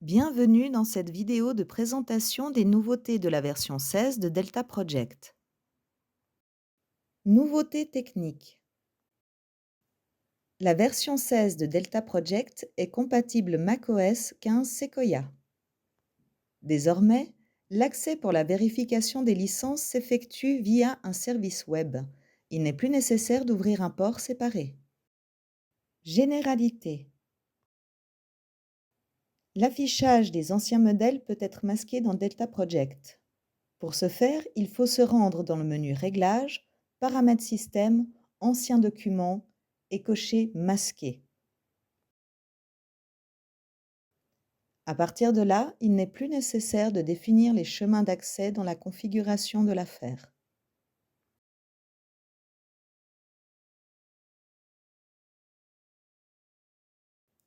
Bienvenue dans cette vidéo de présentation des nouveautés de la version 16 de Delta Project. Nouveautés techniques. La version 16 de Delta Project est compatible macOS 15 Sequoia. Désormais, l'accès pour la vérification des licences s'effectue via un service web. Il n'est plus nécessaire d'ouvrir un port séparé. Généralité. L'affichage des anciens modèles peut être masqué dans Delta Project. Pour ce faire, il faut se rendre dans le menu Réglages, Paramètres système, Anciens documents et cocher Masquer. À partir de là, il n'est plus nécessaire de définir les chemins d'accès dans la configuration de l'affaire.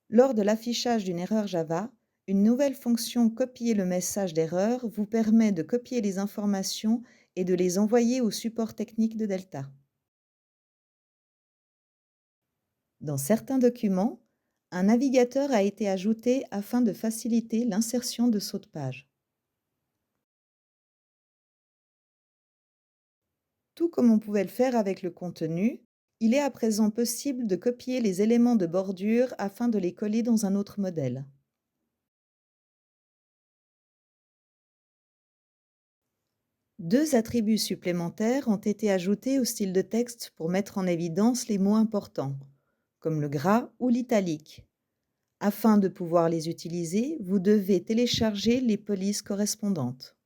Lors de l'affichage d'une erreur Java, une nouvelle fonction Copier le message d'erreur vous permet de copier les informations et de les envoyer au support technique de Delta. Dans certains documents, un navigateur a été ajouté afin de faciliter l'insertion de sauts de page. Tout comme on pouvait le faire avec le contenu, il est à présent possible de copier les éléments de bordure afin de les coller dans un autre modèle. Deux attributs supplémentaires ont été ajoutés au style de texte pour mettre en évidence les mots importants, comme le gras ou l'italique. Afin de pouvoir les utiliser, vous devez télécharger les polices correspondantes.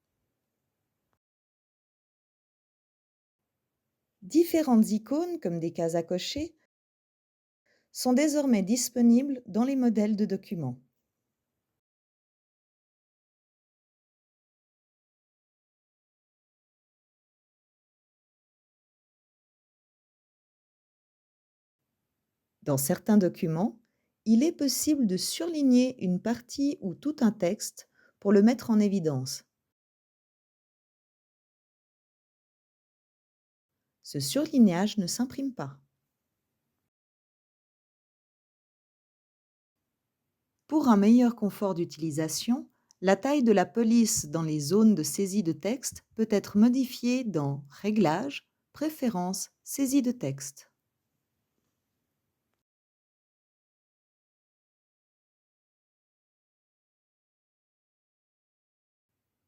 Différentes icônes, comme des cases à cocher, sont désormais disponibles dans les modèles de documents. Dans certains documents, il est possible de surligner une partie ou tout un texte pour le mettre en évidence. Ce surlignage ne s'imprime pas. Pour un meilleur confort d'utilisation, la taille de la police dans les zones de saisie de texte peut être modifiée dans Réglages, Préférences, Saisie de texte.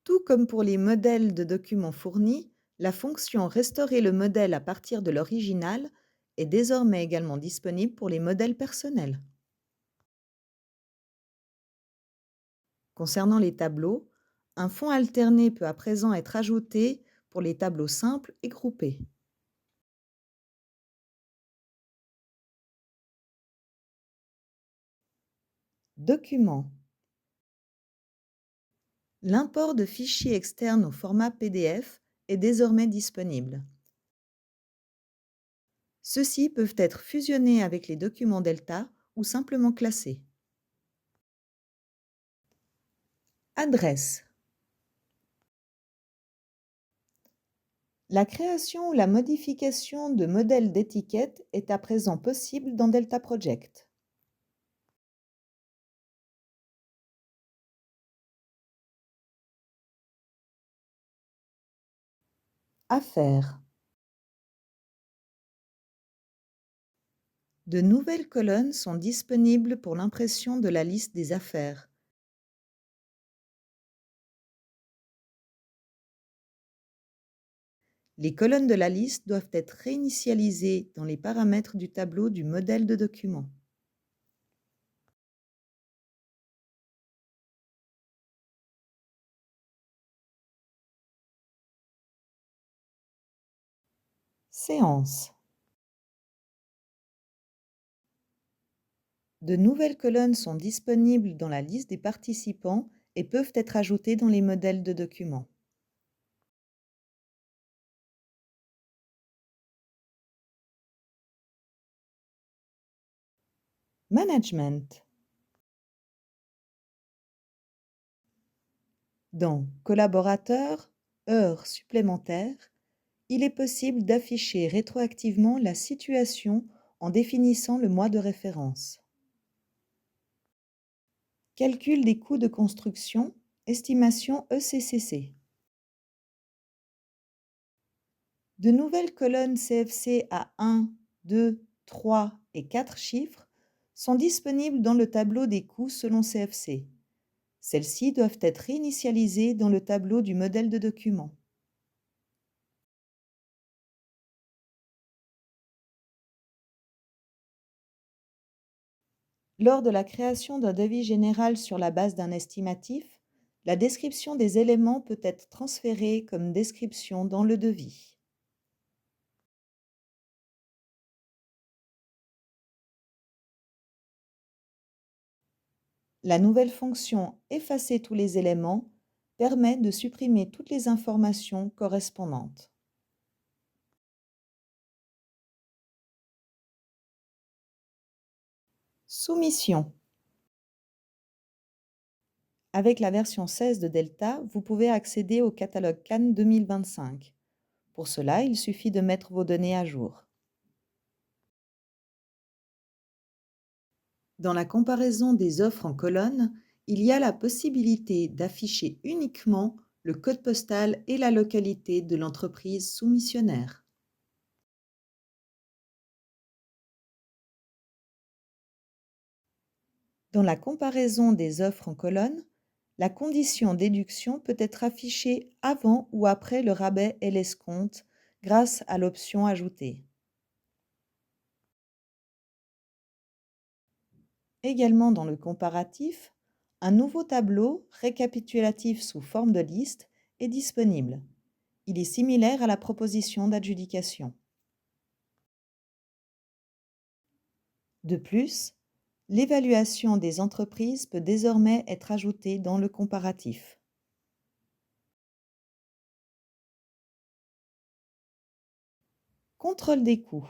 Tout comme pour les modèles de documents fournis, la fonction Restaurer le modèle à partir de l'original est désormais également disponible pour les modèles personnels. Concernant les tableaux, un fond alterné peut à présent être ajouté pour les tableaux simples et groupés. Documents. L'import de fichiers externes au format PDF est désormais disponible. Ceux-ci peuvent être fusionnés avec les documents Delta ou simplement classés. Adresse. La création ou la modification de modèles d'étiquettes est à présent possible dans Delta Project. Affaires. De nouvelles colonnes sont disponibles pour l'impression de la liste des affaires. Les colonnes de la liste doivent être réinitialisées dans les paramètres du tableau du modèle de document. Séance. De nouvelles colonnes sont disponibles dans la liste des participants et peuvent être ajoutées dans les modèles de documents. Management. Dans Collaborateurs, heures supplémentaires, il est possible d'afficher rétroactivement la situation en définissant le mois de référence. Calcul des coûts de construction, estimation ECCC. De nouvelles colonnes CFC à 1, 2, 3 et 4 chiffres sont disponibles dans le tableau des coûts selon CFC. Celles-ci doivent être réinitialisées dans le tableau du modèle de document. Lors de la création d'un devis général sur la base d'un estimatif, la description des éléments peut être transférée comme description dans le devis. La nouvelle fonction Effacer tous les éléments permet de supprimer toutes les informations correspondantes. Soumission. Avec la version 16 de Delta, vous pouvez accéder au catalogue Cannes 2025. Pour cela, il suffit de mettre vos données à jour. Dans la comparaison des offres en colonne, il y a la possibilité d'afficher uniquement le code postal et la localité de l'entreprise soumissionnaire. Dans la comparaison des offres en colonne, la condition déduction peut être affichée avant ou après le rabais et l'escompte grâce à l'option Ajouter. Également dans le comparatif, un nouveau tableau récapitulatif sous forme de liste est disponible. Il est similaire à la proposition d'adjudication. De plus, l'évaluation des entreprises peut désormais être ajoutée dans le comparatif. Contrôle des coûts.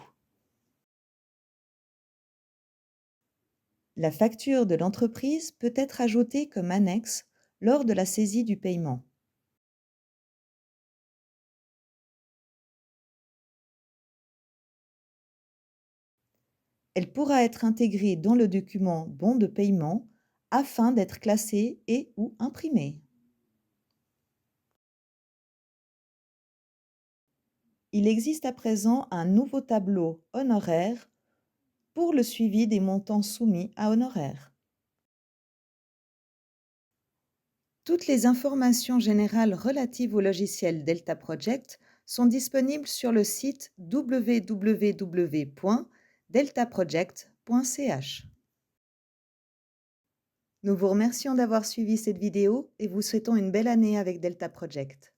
La facture de l'entreprise peut être ajoutée comme annexe lors de la saisie du paiement. Elle pourra être intégrée dans le document bon de paiement afin d'être classée et ou imprimée. Il existe à présent un nouveau tableau honoraire pour le suivi des montants soumis à honoraires. Toutes les informations générales relatives au logiciel Delta Project sont disponibles sur le site www.deltaproject.ch. Nous vous remercions d'avoir suivi cette vidéo et vous souhaitons une belle année avec Delta Project.